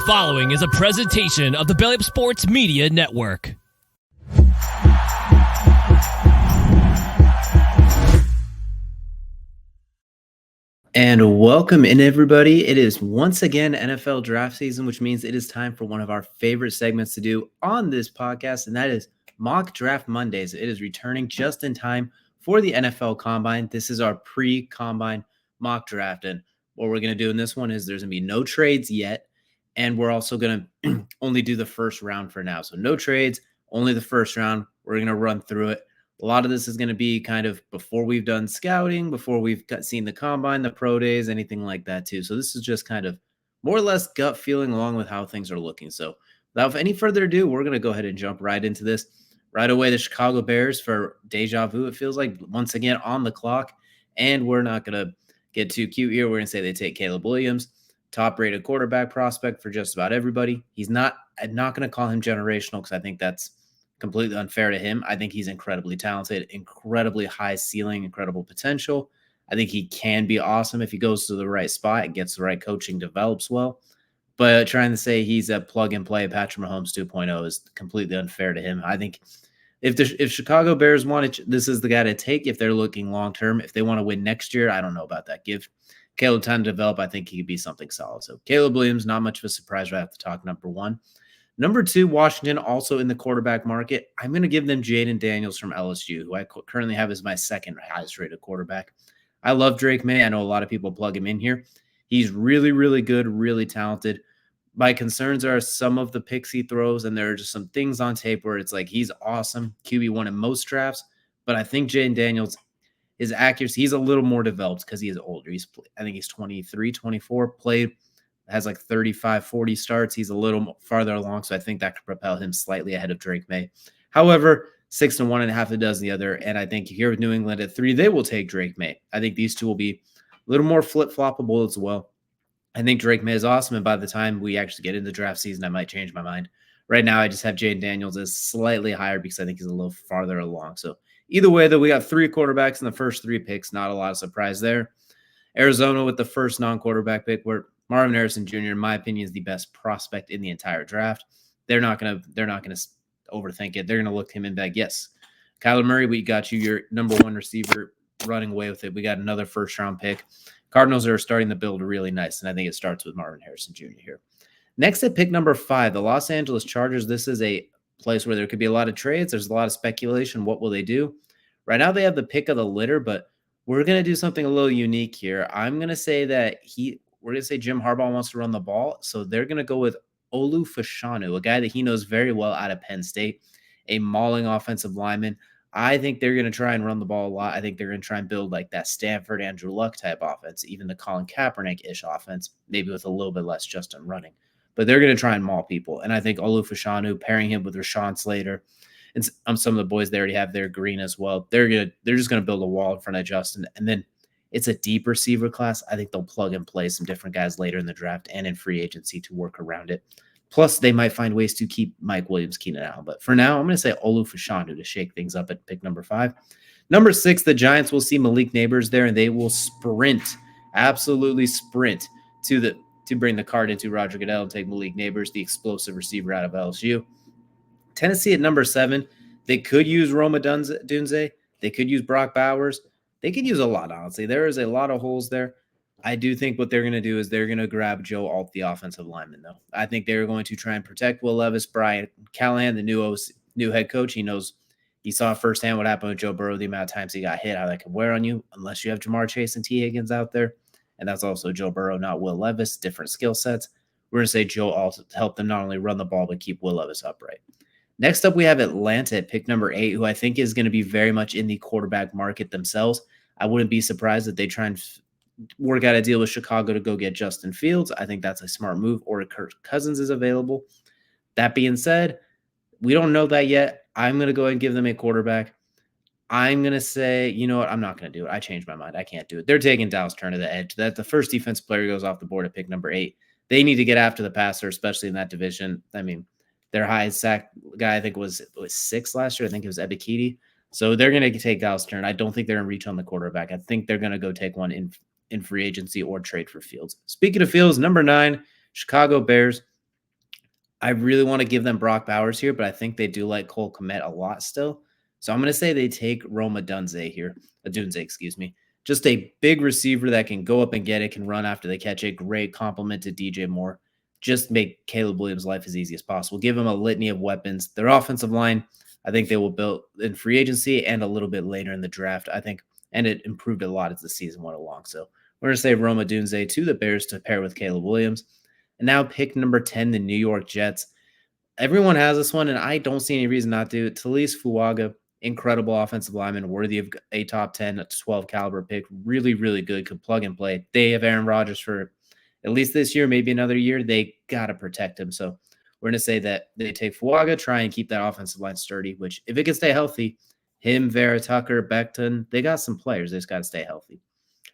following is a presentation of the Belly Up Sports Media Network. And welcome in, everybody. It is once again NFL draft season, which means it is time for one of our favorite segments to do on this podcast, and that is Mock Draft Mondays. It is returning just in time for the NFL Combine. This is our pre-Combine mock draft, and what we're going to do in this one is there's going to be no trades yet, and we're also going to only do the first round for now. So no trades, only the first round. We're going to run through it. A lot of this is going to be kind of before we've done scouting, before we've seen the combine, the pro days, anything like that too. So this is just kind of more or less gut feeling along with how things are looking. So without any further ado, we're going to go ahead and jump right into this. Right away, the Chicago Bears for deja vu. It feels like once again on the clock, and we're not going to get too cute here. We're going to say they take Caleb Williams, top-rated quarterback prospect for just about everybody. I'm not going to call him generational because I think that's completely unfair to him. I think he's incredibly talented, incredibly high ceiling, incredible potential. I think he can be awesome if he goes to the right spot and gets the right coaching, develops well. But trying to say he's a plug-and-play Patrick Mahomes 2.0 is completely unfair to him. I think if Chicago Bears want it, this is the guy to take if they're looking long-term. If they want to win next year, I don't know about that. Give Caleb time to develop. I think he could be something solid. So Caleb Williams, not much of a surprise right off the talk, number one. Number two, Washington, also in the quarterback market. I'm going to give them Jaden Daniels from LSU, who I currently have as my second highest rated quarterback. I love Drake May. I know a lot of people plug him in here. He's really, really good, really talented. My concerns are some of the picks he throws, and there are just some things on tape where it's like he's awesome, QB1 in most drafts, but I think Jaden Daniels, his accuracy, he's a little more developed because he is older. I think he's 23, 24, has like 35, 40 starts. He's a little farther along, so I think that could propel him slightly ahead of Drake May. However, 6 and 1.5 a dozen the other, and I think here with New England at 3, they will take Drake May. I think these two will be a little more flip-floppable as well. I think Drake May is awesome, and by the time we actually get into draft season, I might change my mind. Right now, I just have Jaden Daniels as slightly higher because I think he's a little farther along. So either way, though, we got 3 quarterbacks in the first 3 picks. Not a lot of surprise there. Arizona with the first non-quarterback pick, where Marvin Harrison Jr., in my opinion, is the best prospect in the entire draft. They're not gonna overthink it. They're gonna look him in back. Yes, Kyler Murray, we got you your number 1 receiver, running away with it. We got another first-round pick. Cardinals are starting to build really nice, and I think it starts with Marvin Harrison Jr. here. Next at pick number 5, the Los Angeles Chargers. This is a place where there could be a lot of trades. There's a lot of speculation. What will they do? Right now they have the pick of the litter, but we're going to do something a little unique here. I'm going to say that we're going to say Jim Harbaugh wants to run the ball, so they're going to go with Olu Fashanu, a guy that he knows very well out of Penn State, a mauling offensive lineman. I think they're going to try and run the ball a lot. I think they're going to try and build like that Stanford Andrew Luck type offense, even the Colin Kaepernick-ish offense, maybe with a little bit less just on running. But they're going to try and maul people. And I think Olu Fashanu, pairing him with Rashawn Slater, and some of the boys they already have there, Green as well, they're just going to build a wall in front of Justin. And then it's a deep receiver class. I think they'll plug and play some different guys later in the draft and in free agency to work around it. Plus, they might find ways to keep Mike Williams, Keenan Allen. But for now, I'm going to say Olu Fashanu to shake things up at pick number 5. Number 6, the Giants will see Malik Neighbors there, and they will sprint, absolutely sprint to bring the card into Roger Goodell and take Malik Neighbors, the explosive receiver out of LSU. Tennessee at number 7, they could use Roma Dunze. They could use Brock Bowers. They could use a lot, honestly. There is a lot of holes there. I do think what they're going to do is they're going to grab Joe Alt, the offensive lineman, though. I think they're going to try and protect Will Levis. Brian Callahan, the new head coach, he saw firsthand what happened with Joe Burrow, the amount of times he got hit, how that could wear on you, unless you have Jamar Chase and T. Higgins out there. And that's also Joe Burrow, not Will Levis, different skill sets. We're going to say Joe Alt to help them not only run the ball, but keep Will Levis upright. Next up, we have Atlanta at pick number 8, who I think is going to be very much in the quarterback market themselves. I wouldn't be surprised if they try and work out a deal with Chicago to go get Justin Fields. I think that's a smart move, or Kirk Cousins is available. That being said, we don't know that yet. I'm going to go ahead and give them a quarterback. I'm going to say, you know what? I'm not going to do it. I changed my mind. I can't do it. They're taking Dallas Turner to the edge. That the first defense player goes off the board at pick number 8. They need to get after the passer, especially in that division. I mean, their highest sack guy, I think, was 6 last year. I think it was Ebikidi. So they're going to take Dallas Turner. I don't think they're in reach on the quarterback. I think they're going to go take one in free agency or trade for Fields. Speaking of Fields, number 9, Chicago Bears. I really want to give them Brock Bowers here, but I think they do like Cole Kmet a lot still. So I'm going to say they take Roma Dunze here. Dunze, excuse me. Just a big receiver that can go up and get it, can run after they catch it. Great compliment to DJ Moore. Just make Caleb Williams' life as easy as possible. Give him a litany of weapons. Their offensive line, I think they will build in free agency and a little bit later in the draft, I think. And it improved a lot as the season went along. So we're going to say Roma Dunze to the Bears to pair with Caleb Williams. And now pick number 10, the New York Jets. Everyone has this one, and I don't see any reason not to. Talise Fuaga, incredible offensive lineman, worthy of a top 10, 12 caliber pick. Really, really good, could plug and play. They have Aaron Rodgers for at least this year, maybe another year. They got to protect him. So we're going to say that they take Fuaga, try and keep that offensive line sturdy, which if it can stay healthy, him, Vera Tucker, Becton, they got some players. They just got to stay healthy.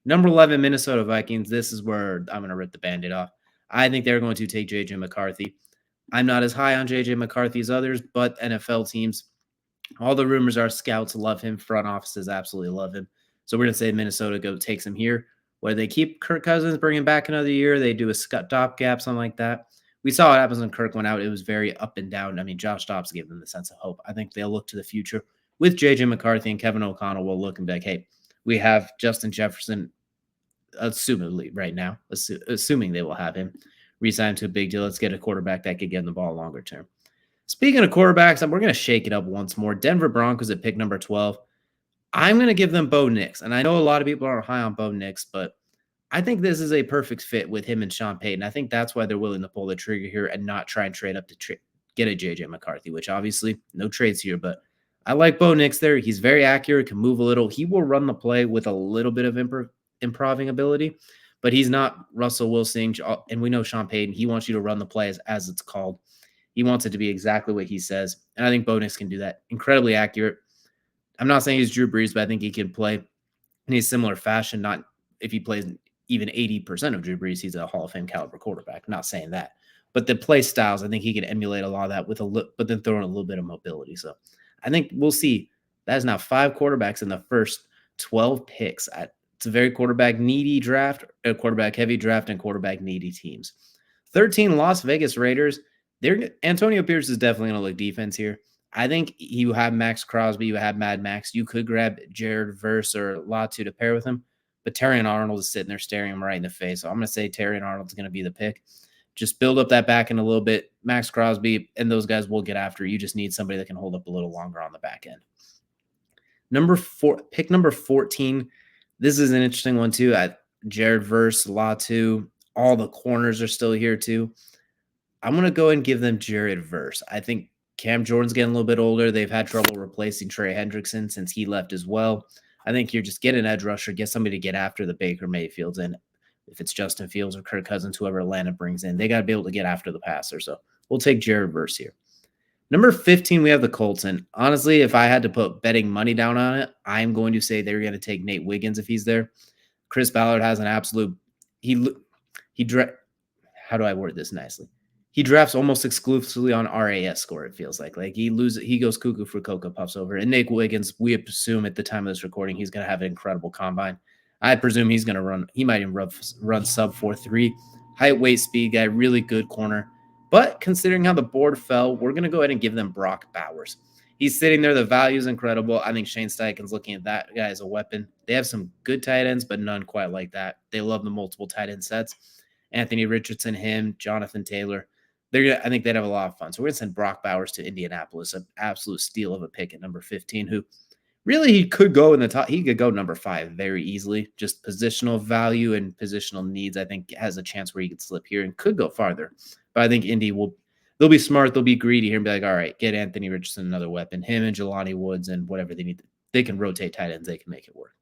Number 11, Minnesota Vikings. This is where I'm going to rip the Band-Aid off. I think they're going to take J.J. McCarthy. I'm not as high on J.J. McCarthy as others, but NFL teams, all the rumors are scouts love him. Front offices absolutely love him. So we're going to say Minnesota takes him here, where they keep Kirk Cousins, bring him back another year. They do a stopgap, something like that. We saw what happens when Kirk went out. It was very up and down. I mean, Josh Dobbs gave them the sense of hope. I think they'll look to the future with J.J. McCarthy, and Kevin O'Connell will look and be like, hey, we have Justin Jefferson, assumedly right now, assuming they will have him re-sign to a big deal. Let's get a quarterback that could get the ball longer term. Speaking of quarterbacks, we're going to shake it up once more. Denver Broncos at pick number 12. I'm going to give them Bo Nix. And I know a lot of people aren't high on Bo Nix, but I think this is a perfect fit with him and Sean Payton. I think that's why they're willing to pull the trigger here and not try and trade up to get a J.J. McCarthy, which obviously no trades here, but I like Bo Nix there. He's very accurate, can move a little. He will run the play with a little bit of improving ability, but he's not Russell Wilson. And we know Sean Payton, he wants you to run the play as it's called. He wants it to be exactly what he says. And I think Bo Nix can do that. Incredibly accurate. I'm not saying he's Drew Brees, but I think he can play in a similar fashion. Not if he plays even 80% of Drew Brees, he's a Hall of Fame caliber quarterback. I'm not saying that. But the play styles, I think he can emulate a lot of that with but then throw in a little bit of mobility. So I think we'll see. That is now 5 quarterbacks in the first 12 picks. It's a very quarterback needy draft, a quarterback heavy draft, and quarterback needy teams. 13, Las Vegas Raiders. Antonio Pierce is definitely going to look defense here. I think you have Max Crosby, you have Mad Max. You could grab Jared Verse or Latu to pair with him, but Terrion Arnold is sitting there staring him right in the face. So I'm going to say Terrion Arnold's going to be the pick. Just build up that back end a little bit. Max Crosby and those guys will get after. You just need somebody that can hold up a little longer on the back end. Pick number 14. This is an interesting one too. Jared Verse, Latu, all the corners are still here too. I'm going to go and give them Jared Verse. I think Cam Jordan's getting a little bit older. They've had trouble replacing Trey Hendrickson since he left as well. I think you're just get an edge rusher, get somebody to get after the Baker Mayfields. And if it's Justin Fields or Kirk Cousins, whoever Atlanta brings in, they got to be able to get after the passer. So we'll take Jared Verse here. Number 15, we have the Colts. And honestly, if I had to put betting money down on it, I'm going to say they're going to take Nate Wiggins if he's there. Chris Ballard has an absolute how do I word this nicely? He drafts almost exclusively on RAS score, it feels like. Like he goes cuckoo for Cocoa Puffs over. And Nate Wiggins, we assume at the time of this recording, he's going to have an incredible combine. I presume he's going to run. He might even run sub 4.3. Height, weight, speed guy, really good corner. But considering how the board fell, we're going to go ahead and give them Brock Bowers. He's sitting there. The value is incredible. I think Shane Steichen's looking at that guy as a weapon. They have some good tight ends, but none quite like that. They love the multiple tight end sets. Anthony Richardson, him, Jonathan Taylor. I think they'd have a lot of fun. So we're going to send Brock Bowers to Indianapolis, an absolute steal of a pick at number 15, who really he could go in the top. He could go number 5 very easily. Just positional value and positional needs, I think, has a chance where he could slip here and could go farther. But I think Indy they'll be smart. They'll be greedy here and be like, all right, get Anthony Richardson another weapon. Him and Jelani Woods and whatever they need. They can rotate tight ends. They can make it work.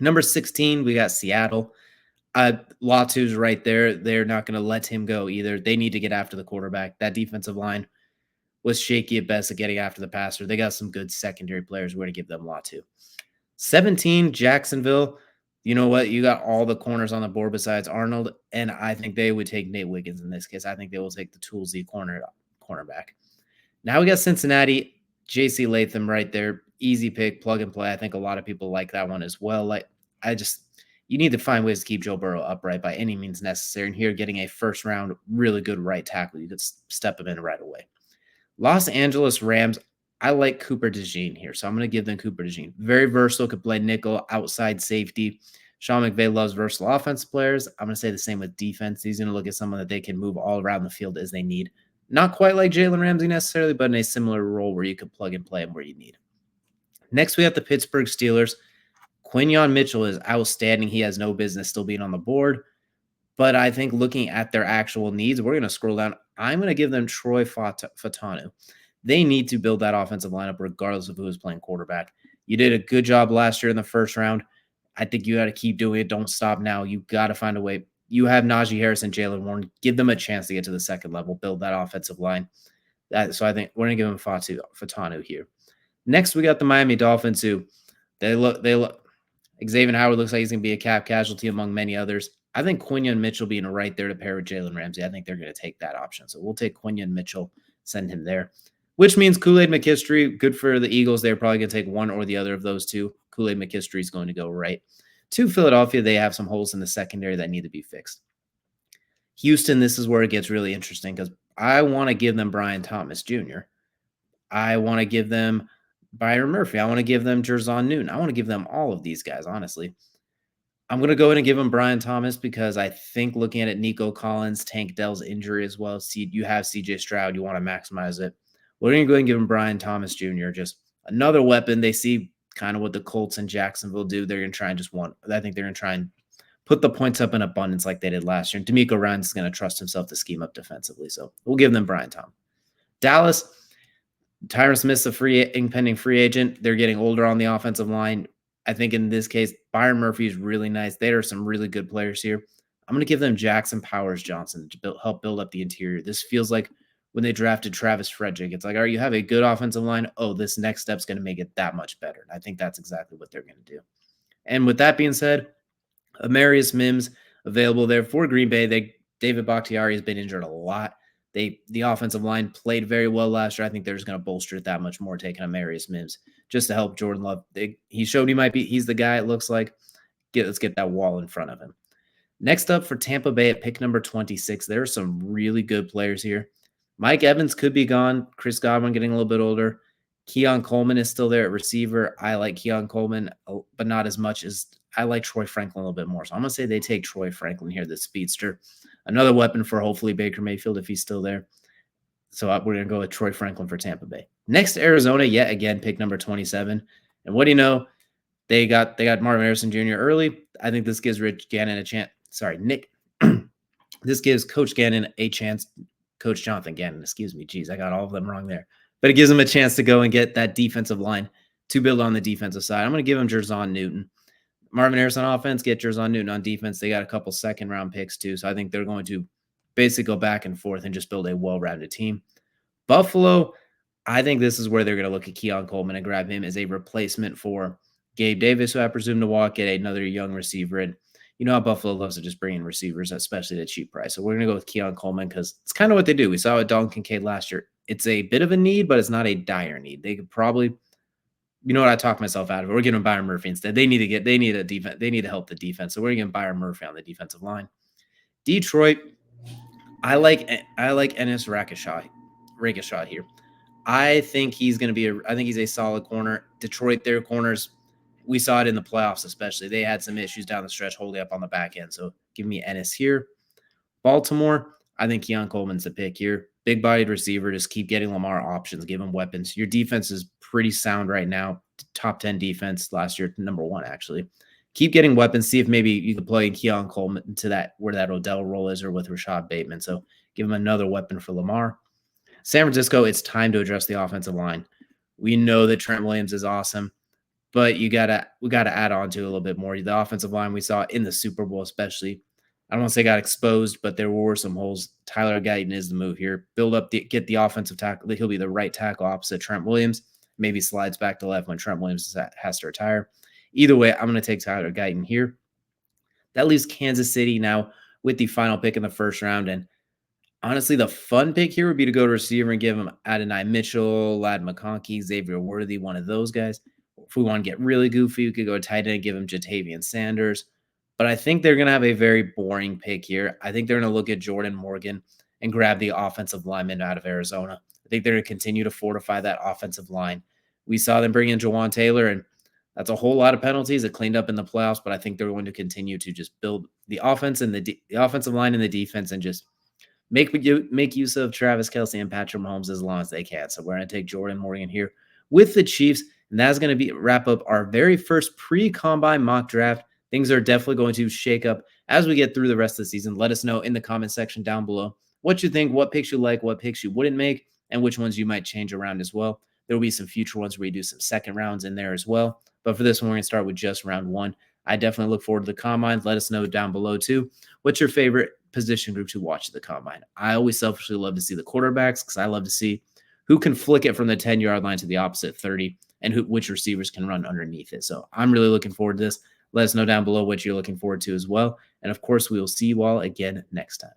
Number 16, we got Seattle. Latu's right there. They're not going to let him go either. They need to get after the quarterback. That defensive line was shaky at best at getting after the passer. They got some good secondary players. We're going to give them Latu. 17, Jacksonville. You know what? You got all the corners on the board besides Arnold, and I think they would take Nate Wiggins in this case. I think they will take the Toolsy cornerback. Now we got Cincinnati. J.C. Latham right there. Easy pick, plug and play. I think a lot of people like that one as well. you need to find ways to keep Joe Burrow upright by any means necessary. And here, getting a first round, really good right tackle, you could step him in right away. Los Angeles Rams, I like Cooper DeJean here, so I'm going to give them Cooper DeJean. Very versatile, could play nickel, outside safety. Sean McVay loves versatile offense players. I'm going to say the same with defense. He's going to look at someone that they can move all around the field as they need. Not quite like Jalen Ramsey necessarily, but in a similar role where you could plug and play him where you need. Next, we have the Pittsburgh Steelers. Quinyon Mitchell is outstanding. He has no business still being on the board. But I think looking at their actual needs, we're going to scroll down. I'm going to give them Troy Fatanu. They need to build that offensive lineup regardless of who is playing quarterback. You did a good job last year in the first round. I think you got to keep doing it. Don't stop now. You got to find a way. You have Najee Harris and Jalen Warren. Give them a chance to get to the second level, build that offensive line. So I think we're going to give them Fatanu here. Next, we got the Miami Dolphins, who they look. Xavier Howard looks like he's going to be a cap casualty among many others. I think Quinyon Mitchell being right there to pair with Jalen Ramsey, I think they're going to take that option. So we'll take Quinyon Mitchell, send him there, which means Kool-Aid McKinstry, good for the Eagles. They're probably going to take one or the other of those two. Kool-Aid McKinstry is going to go right. To Philadelphia, they have some holes in the secondary that need to be fixed. Houston, this is where it gets really interesting because I want to give them Brian Thomas Jr. I want to give them Byron Murphy. I want to give them Jerzon Newton. I want to give them all of these guys, honestly. I'm going to go ahead and give him Brian Thomas because I think looking at it, Nico Collins, Tank Dell's injury as well. You have CJ Stroud. You want to maximize it. We're going to go ahead and give him Brian Thomas Jr. Just another weapon. They see kind of what the Colts and Jacksonville do. They're going to try and I think they're going to try and put the points up in abundance like they did last year. And D'Amico Ryans is going to trust himself to scheme up defensively. So we'll give them Brian Thomas. Dallas, Tyron Smith's a impending free agent. They're getting older on the offensive line. I think in this case, Byron Murphy is really nice. There are some really good players here. I'm going to give them Jackson Powers Johnson to help build up the interior. This feels like when they drafted Travis Frederick. It's like, all right, you have a good offensive line. Oh, this next step's going to make it that much better. And I think that's exactly what they're going to do. And with that being said, Amarius Mims available there for Green Bay. David Bakhtiari has been injured a lot. The offensive line played very well last year. I think they're just going to bolster it that much more, taking Amarius Mims just to help Jordan Love. He showed he's the guy, it looks like. Let's get that wall in front of him. Next up for Tampa Bay at pick number 26, there are some really good players here. Mike Evans could be gone. Chris Godwin getting a little bit older. Keon Coleman is still there at receiver. I like Keon Coleman, but not as much as I like Troy Franklin a little bit more. So I'm going to say they take Troy Franklin here, the speedster. Another weapon for hopefully Baker Mayfield if he's still there. So we're going to go with Troy Franklin for Tampa Bay. Next, Arizona, yet again, pick number 27. And what do you know? They got Marvin Harrison Jr. early. I think this gives Nick. This gives Coach Gannon a chance. Coach Jonathan Gannon, excuse me. Geez, I got all of them wrong there. But it gives him a chance to go and get that defensive line to build on the defensive side. I'm going to give him Jerzon Newton. Marvin Harrison on offense, get Jerzon Newton on defense. They got a couple second-round picks too, so I think they're going to basically go back and forth and just build a well-rounded team. Buffalo, I think this is where they're going to look at Keon Coleman and grab him as a replacement for Gabe Davis, who I presume to walk, get another young receiver. And you know how Buffalo loves to just bring in receivers, especially at a cheap price. So we're going to go with Keon Coleman because it's kind of what they do. We saw with Dalton Kincaid last year. It's a bit of a need, but it's not a dire need. They could probably – you know what? I talked myself out of it. We're giving Byron Murphy instead. They need a defense. They need to help the defense. So we're giving Byron Murphy on the defensive line. Detroit, I like Ennis Rakashot here. I think he's going to be I think he's a solid corner. Detroit, their corners, we saw it in the playoffs especially. They had some issues down the stretch holding up on the back end. So give me Ennis here. Baltimore, I think Keon Coleman's the pick here. Big-bodied receiver, just keep getting Lamar options, give him weapons. Your defense is pretty sound right now. Top 10 defense last year, number 1 actually. Keep getting weapons. See if maybe you could plug in Keon Coleman into that where that Odell role is, or with Rashad Bateman. So give him another weapon for Lamar. San Francisco, it's time to address the offensive line. We know that Trent Williams is awesome, but we gotta add on to a little bit more. The offensive line we saw in the Super Bowl, especially. I don't want to say got exposed, but there were some holes. Tyler Guyton is the move here. Get the offensive tackle. He'll be the right tackle opposite Trent Williams. Maybe slides back to left when Trent Williams has to retire. Either way, I'm going to take Tyler Guyton here. That leaves Kansas City now with the final pick in the first round. And honestly, the fun pick here would be to go to receiver and give him Adonai Mitchell, Ladd McConkey, Xavier Worthy, one of those guys. If we want to get really goofy, we could go tight end and give him Jatavian Sanders. but I think they're going to have a very boring pick here. I think they're going to look at Jordan Morgan and grab the offensive lineman out of Arizona. I think they're going to continue to fortify that offensive line. We saw them bring in Jawan Taylor, and that's a whole lot of penalties that cleaned up in the playoffs, but I think they're going to continue to just build the offense and the offensive line and the defense and just make use of Travis Kelce and Patrick Mahomes as long as they can. So we're going to take Jordan Morgan here with the Chiefs, and that's going to wrap up our very first pre-combine mock draft. Things are definitely going to shake up as we get through the rest of the season. Let us know in the comment section down below what you think, what picks you like, what picks you wouldn't make, and which ones you might change around as well. There will be some future ones where we do some second rounds in there as well. But for this one, we're going to start with just round one. I definitely look forward to the combine. Let us know down below too. What's your favorite position group to watch the combine? I always selfishly love to see the quarterbacks because I love to see who can flick it from the 10-yard line to the opposite 30 and which receivers can run underneath it. So I'm really looking forward to this. Let us know down below what you're looking forward to as well. And of course, we will see you all again next time.